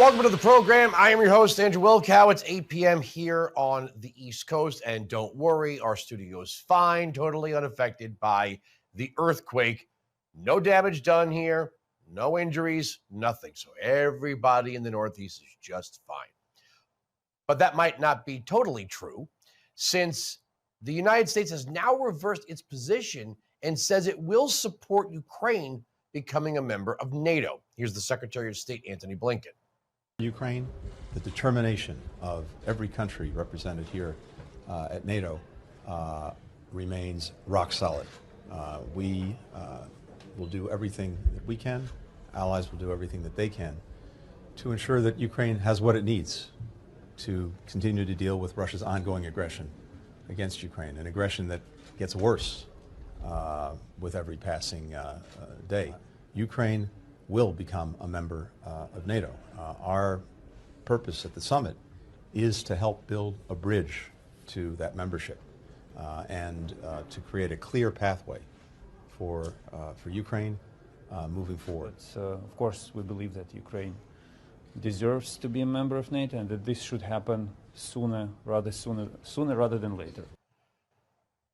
Welcome to the program. I am your host, Andrew Wilkow. It's 8 p.m. here on the East Coast. And don't worry, our studio is fine, totally unaffected by the earthquake. No damage done here, no injuries, nothing. So everybody in the Northeast is just fine. But that might not be totally true, since the United States has now reversed its position and says it will support Ukraine becoming a member of NATO. Here's the Secretary of State, Antony Blinken. Ukraine, the determination of every country represented here at NATO remains rock solid. We will do everything that we can, allies will do everything that they can to ensure that Ukraine has what it needs to continue to deal with Russia's ongoing aggression against Ukraine, an aggression that gets worse with every passing day. Ukraine will become a member of NATO. Our purpose at the summit is to help build a bridge to that membership and to create a clear pathway for Ukraine moving forward. But, of course, we believe that Ukraine deserves to be a member of NATO and that this should happen sooner rather than later.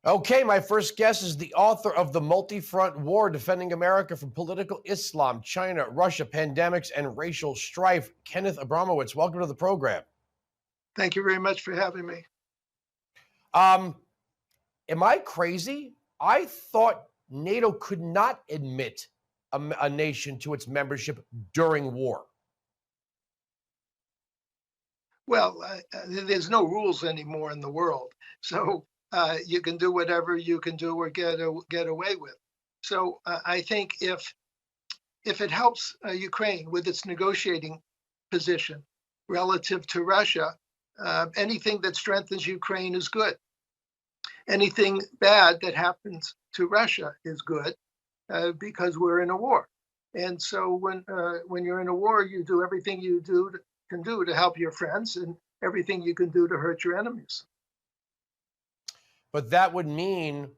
Okay, my first guest is the author of The Multi-Front War, Defending America from Political Islam, China, Russia, Pandemics, and Racial Strife. Kenneth Abramowitz, welcome to the program. Thank you very much for having me. Am I crazy? I thought NATO could not admit a nation to its membership during war. Well, there's no rules anymore in the world. So you can do whatever you can do or get away with. So I think if it helps Ukraine with its negotiating position relative to Russia, anything that strengthens Ukraine is good. Anything bad that happens to Russia is good because we're in a war. And so when you're in a war, you do everything you can do to help your friends and everything you can do to hurt your enemies. But that would mean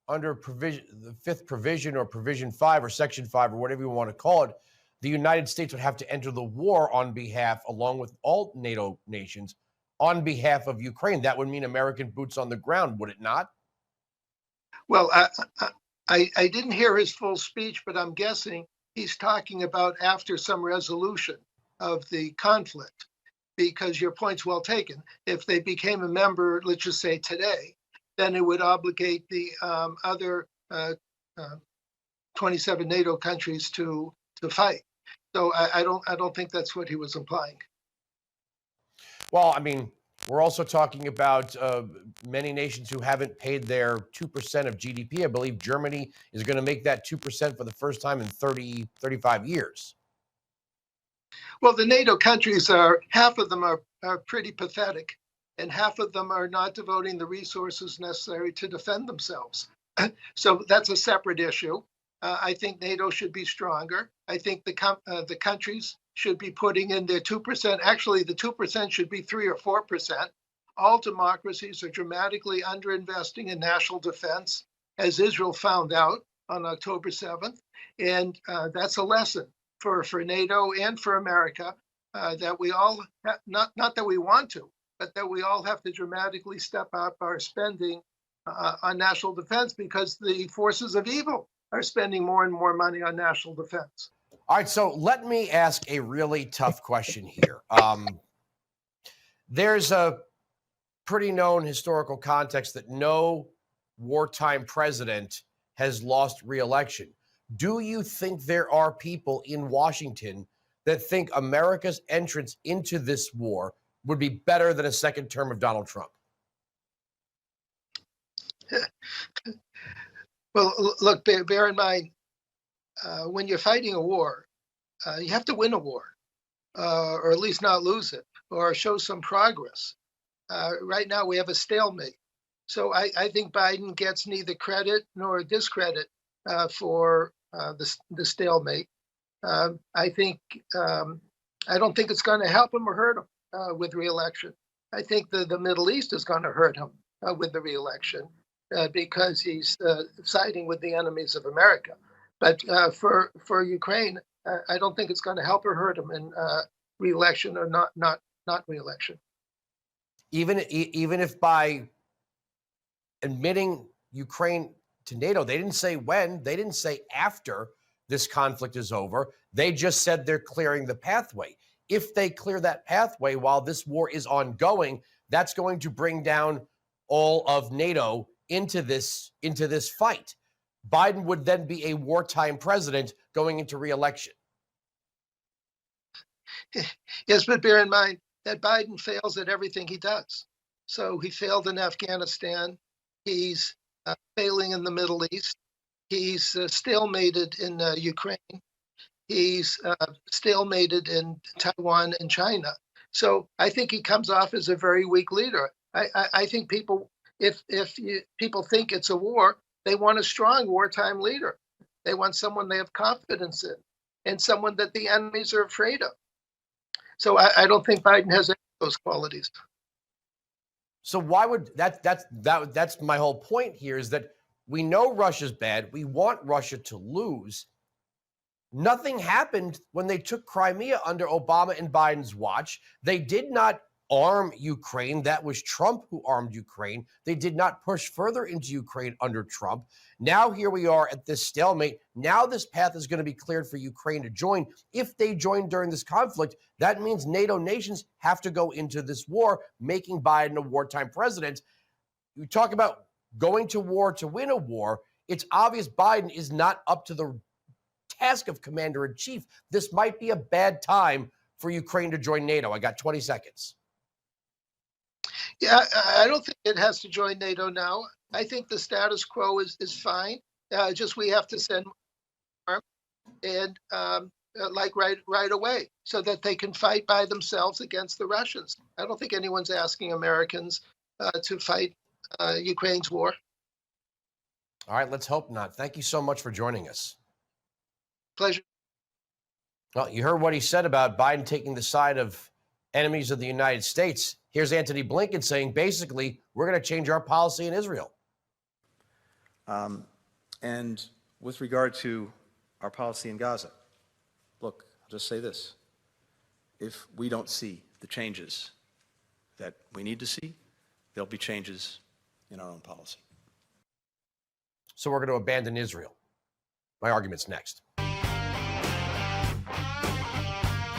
under the fifth provision or provision 5 or section 5 or whatever you want to call it, the United States would have to enter the war on behalf, along with all NATO nations, on behalf of Ukraine. That would mean American boots on the ground, would it not? Well, I didn't hear his full speech, but I'm guessing he's talking about after some resolution of the conflict, because your point's well taken. If they became a member, let's just say today, then it would obligate the other 27 NATO countries to fight. So I don't think that's what he was implying. Well, I mean, we're also talking about many nations who haven't paid their 2% of GDP. I believe Germany is going to make that 2% for the first time in 35 years. Well, the NATO countries half of them are pretty pathetic. And half of them are not devoting the resources necessary to defend themselves. So that's a separate issue. I think NATO should be stronger. I think the countries should be putting in their 2%. Actually, the 2% should be 3 or 4%. All democracies are dramatically underinvesting in national defense, as Israel found out on October 7th. And that's a lesson for NATO and for America that we all, not that we want to, but that we all have to dramatically step up our spending on national defense, because the forces of evil are spending more and more money on national defense. All right, so let me ask a really tough question here. There's a pretty known historical context that no wartime president has lost re-election. Do you think there are people in Washington that think America's entrance into this war would be better than a second term of Donald Trump? Well, look, bear in mind, when you're fighting a war, you have to win a war, or at least not lose it, or show some progress. Right now, we have a stalemate. So I think Biden gets neither credit nor discredit for the stalemate. I don't think it's going to help him or hurt him with re-election. I think the Middle East is going to hurt him with the re-election because he's siding with the enemies of America. But for Ukraine, I don't think it's going to help or hurt him. And re-election or not re-election. Even if by admitting Ukraine to NATO, they didn't say when, they didn't say after this conflict is over. They just said they're clearing the pathway. If they clear that pathway while this war is ongoing, that's going to bring down all of NATO into this fight. Biden would then be a wartime president going into re-election. Yes, but bear in mind that Biden fails at everything he does. So he failed in Afghanistan. He's failing in the Middle East. He's stalemated in Ukraine. He's stalemated in Taiwan and China. So I think he comes off as a very weak leader. I think people, if people think it's a war, they want a strong wartime leader. They want someone they have confidence in and someone that the enemies are afraid of. So I don't think Biden has any of those qualities. So why would that's my whole point here, is that we know Russia's bad. We want Russia to lose. Nothing happened when they took Crimea under Obama and Biden's watch. They did not arm Ukraine. That was Trump who armed Ukraine. They did not push further into Ukraine under Trump. Now here we are at this stalemate. Now this path is going to be cleared for Ukraine to join. If they join during this conflict, that means NATO nations have to go into this war, making Biden a wartime president. You talk about going to war to win a war. It's obvious Biden is not up to the task of commander-in-chief. This might be a bad time for Ukraine to join NATO. I got 20 seconds. Yeah, I don't think it has to join NATO now. I think the status quo is fine. Just we have to send arms and like right away so that they can fight by themselves against the Russians. I don't think anyone's asking Americans to fight Ukraine's war. All right, let's hope not. Thank you so much for joining us. Pleasure. Well, you heard what he said about Biden taking the side of enemies of the United States. Here's Antony Blinken saying, basically, we're going to change our policy in Israel. And with regard to our policy in Gaza, look, I'll just say this. If we don't see the changes that we need to see, there'll be changes in our own policy. So we're going to abandon Israel. My argument's next.